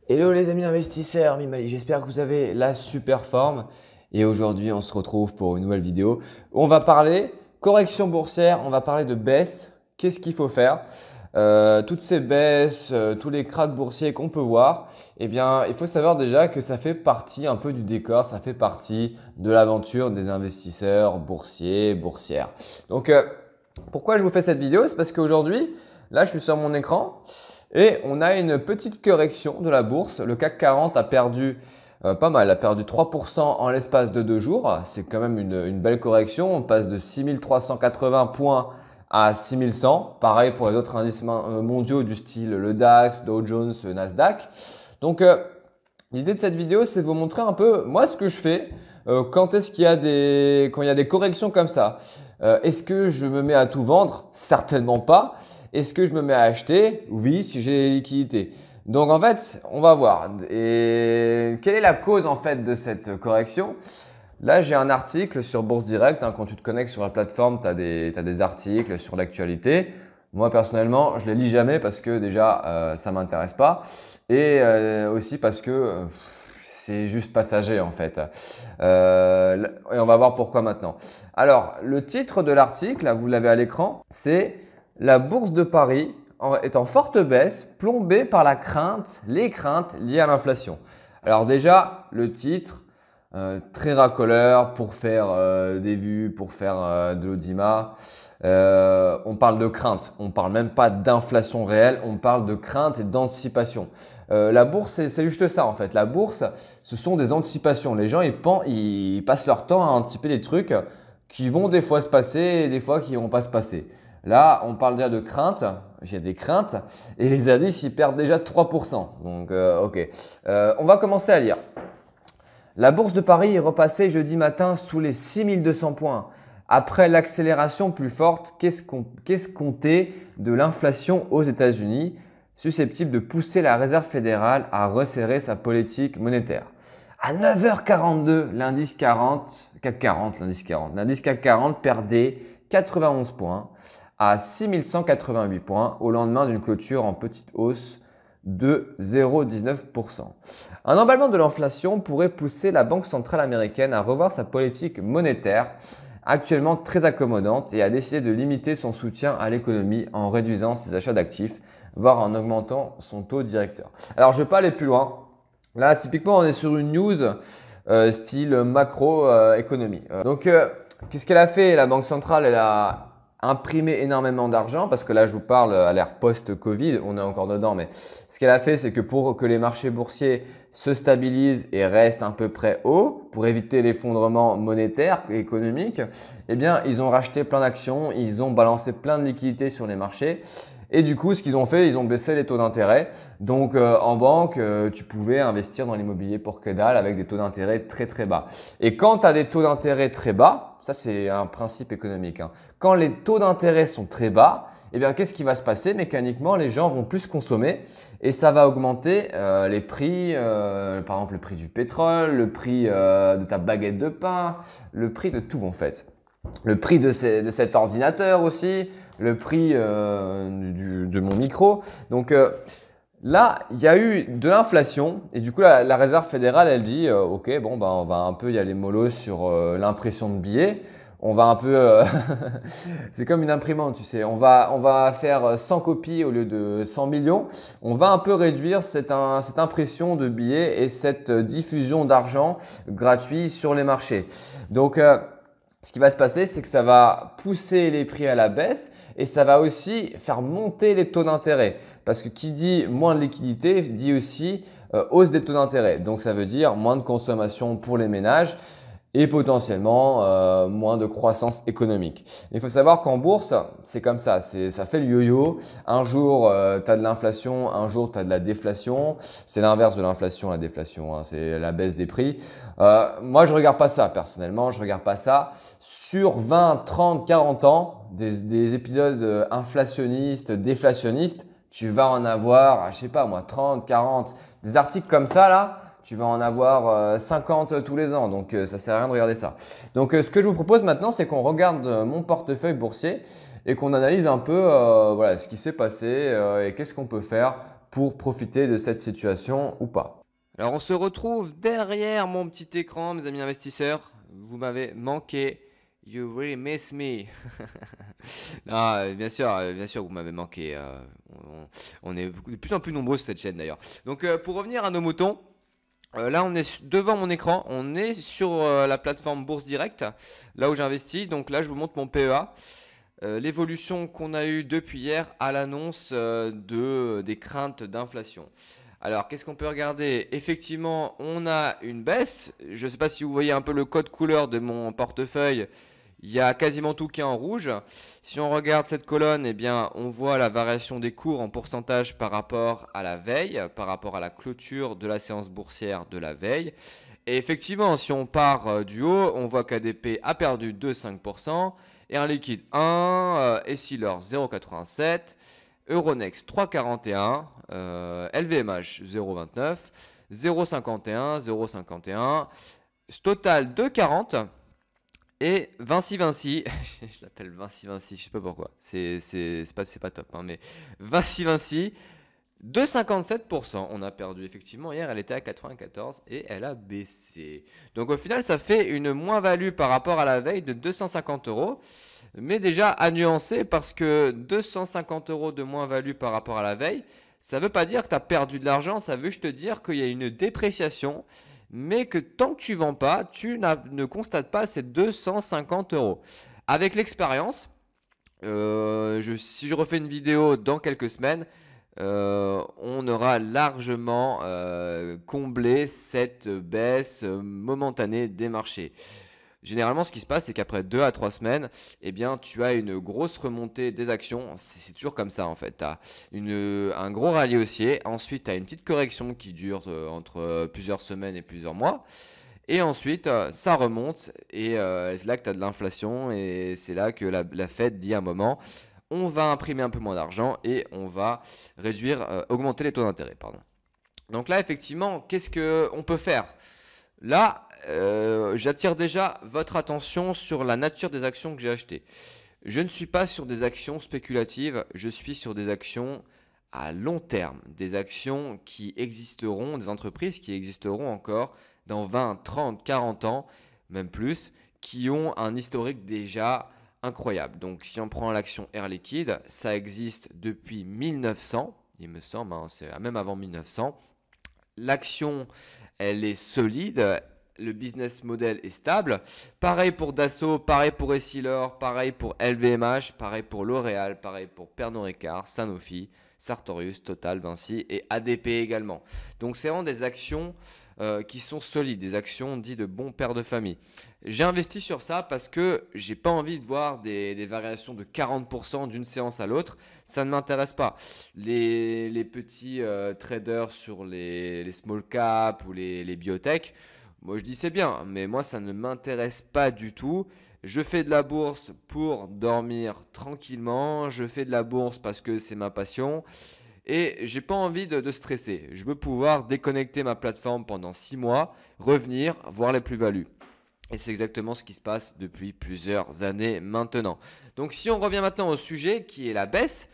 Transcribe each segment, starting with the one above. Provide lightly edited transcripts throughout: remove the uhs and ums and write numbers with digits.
Hello les amis investisseurs, Mimali, j'espère que vous avez la super forme. Et aujourd'hui, on se retrouve pour une nouvelle vidéo. On va parler correction boursière, on va parler de baisse. Qu'est-ce qu'il faut faire? Toutes ces baisses, tous les cracks boursiers qu'on peut voir, eh bien, il faut savoir déjà que ça fait partie un peu du décor, ça fait partie de l'aventure des investisseurs boursiers, boursières. Donc, pourquoi je vous fais cette vidéo? C'est parce qu'aujourd'hui, là, je suis sur mon écran. Et on a une petite correction de la bourse. Le CAC 40 a perdu pas mal, a perdu 3% en l'espace de 2 jours. C'est quand même une belle correction. On passe de 6380 points à 6100. Pareil pour les autres indices mondiaux du style le DAX, Dow Jones, le Nasdaq. Donc l'idée de cette vidéo, c'est de vous montrer un peu moi ce que je fais quand est-ce qu'il y a quand il y a des corrections comme ça. Est-ce que je me mets à tout vendre? Certainement pas. Est-ce que je me mets à acheter? Oui, si j'ai les liquidités. Donc en fait, on va voir. Et quelle est la cause en fait de cette correction? Là, j'ai un article sur Bourse Direct. Quand tu te connectes sur la plateforme, tu as des articles sur l'actualité. Moi, personnellement, je les lis jamais parce que déjà, ça m'intéresse pas. Et aussi parce que c'est juste passager en fait. Et on va voir pourquoi maintenant. Alors, le titre de l'article, là, vous l'avez à l'écran, c'est la bourse de Paris est en forte baisse, plombée par les craintes liées à l'inflation. Alors déjà, le titre, très racoleur pour faire des vues, pour faire de l'audimat. On parle de crainte, on ne parle même pas d'inflation réelle, on parle de crainte et d'anticipation. La bourse, c'est juste ça en fait. La bourse, ce sont des anticipations. Les gens, ils passent leur temps à anticiper des trucs qui vont des fois se passer et des fois qui ne vont pas se passer. Là, on parle déjà de crainte. Il y a des craintes et les indices, ils perdent déjà 3%. Donc, ok. On va commencer à lire. La bourse de Paris est repassée jeudi matin sous les 6200 points. Après l'accélération plus forte qu'escomptée de l'inflation aux États-Unis, susceptible de pousser la Réserve fédérale à resserrer sa politique monétaire. À 9h42, l'indice CAC 40 perdait 91 points à 6188 points au lendemain d'une clôture en petite hausse de 0,19%. Un emballement de l'inflation pourrait pousser la Banque centrale américaine à revoir sa politique monétaire, actuellement très accommodante, et à décider de limiter son soutien à l'économie en réduisant ses achats d'actifs, voire en augmentant son taux directeur. Alors, je ne vais pas aller plus loin. Là, typiquement, on est sur une news style macro-économie. Donc, qu'est-ce qu'elle a fait? La Banque centrale, elle a imprimé énormément d'argent parce que là, je vous parle à l'ère post-Covid, on est encore dedans, mais ce qu'elle a fait, c'est que pour que les marchés boursiers se stabilisent et restent à peu près hauts, pour éviter l'effondrement monétaire et économique, eh bien, ils ont racheté plein d'actions, ils ont balancé plein de liquidités sur les marchés. Et du coup, ce qu'ils ont fait, ils ont baissé les taux d'intérêt. Donc, en banque, tu pouvais investir dans l'immobilier pour que dalle avec des taux d'intérêt très très bas. Et quand tu as des taux d'intérêt très bas, ça c'est un principe économique. Quand les taux d'intérêt sont très bas, eh bien, qu'est-ce qui va se passer? Mécaniquement, les gens vont plus consommer et ça va augmenter les prix, par exemple le prix du pétrole, le prix de ta baguette de pain, le prix de tout en fait. Le prix de cet ordinateur aussi, le prix de mon micro. Donc là, il y a eu de l'inflation et du coup, la Réserve fédérale, elle dit ok, bon, bah, on va un peu y aller mollo sur l'impression de billets. On va un peu, c'est comme une imprimante, tu sais. On va faire 100 copies au lieu de 100 millions. On va un peu réduire cette impression de billets et cette diffusion d'argent gratuit sur les marchés. Donc, ce qui va se passer, c'est que ça va pousser les prix à la baisse et ça va aussi faire monter les taux d'intérêt. Parce que qui dit moins de liquidité dit aussi hausse des taux d'intérêt. Donc, ça veut dire moins de consommation pour les ménages et potentiellement moins de croissance économique. Il faut savoir qu'en bourse, c'est comme ça, ça fait le yo-yo. Un jour, tu as de l'inflation, un jour, tu as de la déflation. C'est l'inverse de l'inflation, la déflation, c'est la baisse des prix. Moi, je ne regarde pas ça personnellement, je ne regarde pas ça. Sur 20, 30, 40 ans, des épisodes inflationnistes, déflationnistes, tu vas en avoir, je sais pas moi, 30, 40, des articles comme ça là. Tu vas en avoir 50 tous les ans, donc ça ne sert à rien de regarder ça. Donc ce que je vous propose maintenant, c'est qu'on regarde mon portefeuille boursier et qu'on analyse un peu voilà, ce qui s'est passé et qu'est-ce qu'on peut faire pour profiter de cette situation ou pas. Alors on se retrouve derrière mon petit écran, mes amis investisseurs. Vous m'avez manqué. You really miss me. Non, bien sûr, vous m'avez manqué. On est de plus en plus nombreux sur cette chaîne d'ailleurs. Donc pour revenir à nos moutons, là on est devant mon écran, on est sur la plateforme Bourse Direct, là où j'investis. Donc là je vous montre mon PEA. L'évolution qu'on a eue depuis hier à l'annonce des craintes d'inflation. Alors, qu'est-ce qu'on peut regarder? Effectivement, on a une baisse. Je ne sais pas si vous voyez un peu le code couleur de mon portefeuille. Il y a quasiment tout qui est en rouge. Si on regarde cette colonne, eh bien, on voit la variation des cours en pourcentage par rapport à la veille, par rapport à la clôture de la séance boursière de la veille. Et effectivement, si on part du haut, on voit qu'ADP a perdu 2,5%, Air Liquide 1, Essilor 0,87%, Euronext 3,41, LVMH 0,29, 0,51, 0,51, Total 2,40 et Vinci, je l'appelle Vinci, je sais pas pourquoi, c'est pas top, hein, mais Vinci, 2,57%. On a perdu effectivement. Hier, elle était à 94 et elle a baissé. Donc au final, ça fait une moins-value par rapport à la veille de 250 €. Mais déjà à nuancer parce que 250 € de moins-value par rapport à la veille, ça ne veut pas dire que tu as perdu de l'argent. Ça veut juste dire qu'il y a une dépréciation. Mais que tant que tu ne vends pas, tu ne constates pas ces 250 €. Avec l'expérience, si je refais une vidéo dans quelques semaines, on aura largement comblé cette baisse momentanée des marchés. Généralement, ce qui se passe, c'est qu'après 2 à 3 semaines, eh bien, tu as une grosse remontée des actions. C'est toujours comme ça, en fait. Tu as un gros rallye haussier. Ensuite, tu as une petite correction qui dure entre plusieurs semaines et plusieurs mois. Et ensuite, ça remonte. Et c'est là que tu as de l'inflation. Et c'est là que la Fed dit à un moment, on va imprimer un peu moins d'argent et on va augmenter les taux d'intérêt. Donc là, effectivement, qu'est-ce qu'on peut faire? Là, j'attire déjà votre attention sur la nature des actions que j'ai achetées. Je ne suis pas sur des actions spéculatives, je suis sur des actions à long terme, des actions qui existeront, des entreprises qui existeront encore dans 20, 30, 40 ans, même plus, qui ont un historique déjà incroyable. Donc si on prend l'action Air Liquide, ça existe depuis 1900, il me semble, hein, c'est même avant 1900. L'action, elle est solide, le business model est stable. Pareil pour Dassault, pareil pour Essilor, pareil pour LVMH, pareil pour L'Oréal, pareil pour Pernod Ricard, Sanofi, Sartorius, Total, Vinci et ADP également. Donc c'est vraiment des actions qui sont solides, des actions dites de bons pères de famille. J'ai investi sur ça parce que j'ai pas envie de voir des variations de 40% d'une séance à l'autre. Ça ne m'intéresse pas. Les petits traders sur les small cap ou les biotech, moi je dis c'est bien, mais moi ça ne m'intéresse pas du tout. Je fais de la bourse pour dormir tranquillement. Je fais de la bourse parce que c'est ma passion. Et j'ai pas envie de stresser. Je veux pouvoir déconnecter ma plateforme pendant 6 mois, revenir, voir les plus-values. Et c'est exactement ce qui se passe depuis plusieurs années maintenant. Donc si on revient maintenant au sujet qui est la baisse,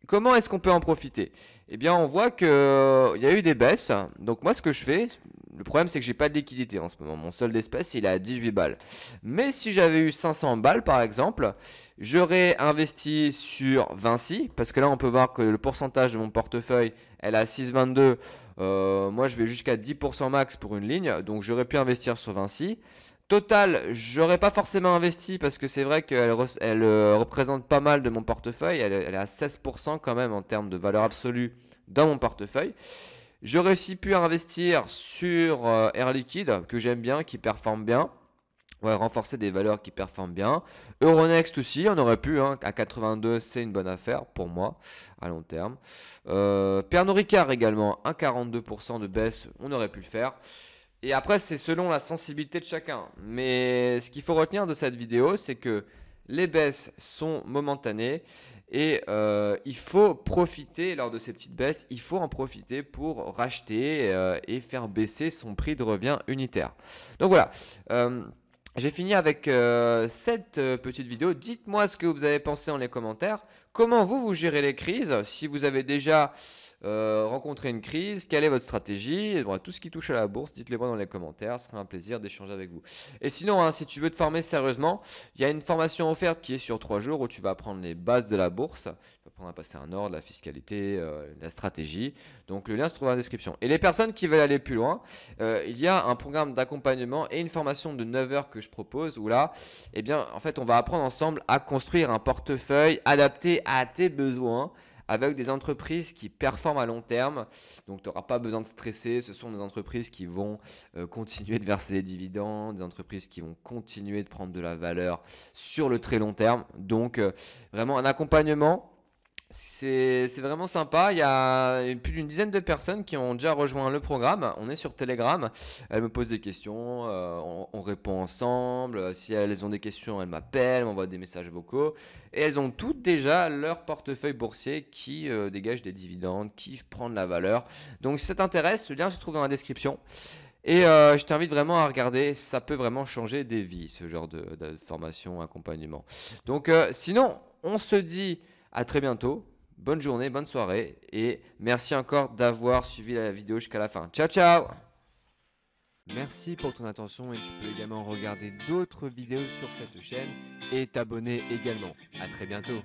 comment est-ce qu'on peut en profiter? Eh bien on voit qu'il y a eu des baisses. Donc moi ce que je fais, le problème c'est que j'ai pas de liquidité en ce moment. Mon solde d'espèce il est à 18 balles. Mais si j'avais eu 500 balles par exemple, j'aurais investi sur Vinci. Parce que là on peut voir que le pourcentage de mon portefeuille elle est à 6,22. Moi je vais jusqu'à 10% max pour une ligne. Donc j'aurais pu investir sur Vinci. Total, j'aurais pas forcément investi parce que c'est vrai qu'elle représente pas mal de mon portefeuille. Elle est à 16% quand même en termes de valeur absolue dans mon portefeuille. J'aurais aussi pu investir sur Air Liquide que j'aime bien, qui performe bien. Ouais, renforcer des valeurs qui performent bien. Euronext aussi, on aurait pu, hein, à 82, c'est une bonne affaire pour moi à long terme. Pernod Ricard également, 1,42% de baisse, on aurait pu le faire. Et après, c'est selon la sensibilité de chacun. Mais ce qu'il faut retenir de cette vidéo, c'est que les baisses sont momentanées et il faut profiter lors de ces petites baisses. Il faut en profiter pour racheter et faire baisser son prix de revient unitaire. Donc voilà. J'ai fini avec cette petite vidéo. Dites-moi ce que vous avez pensé dans les commentaires. comment vous gérez les crises. Si vous avez déjà rencontré une crise, quelle est votre stratégie? Et bon, tout ce qui touche à la bourse, dites-le moi dans les commentaires, ce sera un plaisir d'échanger avec vous. Et sinon, hein, si tu veux te former sérieusement, il y a une formation offerte qui est sur 3 jours où tu vas apprendre les bases de la bourse. Tu vas apprendre à passer un ordre, la fiscalité, la stratégie. Donc le lien se trouve dans la description. Et les personnes qui veulent aller plus loin, il y a un programme d'accompagnement et une formation de 9 heures que je propose où là, eh bien, en fait, on va apprendre ensemble à construire un portefeuille adapté à tes besoins avec des entreprises qui performent à long terme. Donc, tu n'auras pas besoin de stresser. Ce sont des entreprises qui vont continuer de verser des dividendes, des entreprises qui vont continuer de prendre de la valeur sur le très long terme. Donc, vraiment un accompagnement. C'est vraiment sympa. Il y a plus d'une dizaine de personnes qui ont déjà rejoint le programme. On est sur Telegram. Elles me posent des questions. On répond ensemble. Si elles ont des questions, elles m'appellent, m'envoient des messages vocaux. Et elles ont toutes déjà leur portefeuille boursier qui dégage des dividendes, qui prend de la valeur. Donc si ça t'intéresse, le lien se trouve dans la description. Et je t'invite vraiment à regarder. Ça peut vraiment changer des vies, ce genre de formation, accompagnement. Donc sinon, on se dit à très bientôt, bonne journée, bonne soirée et merci encore d'avoir suivi la vidéo jusqu'à la fin. Ciao ciao! Merci pour ton attention et tu peux également regarder d'autres vidéos sur cette chaîne et t'abonner également. À très bientôt!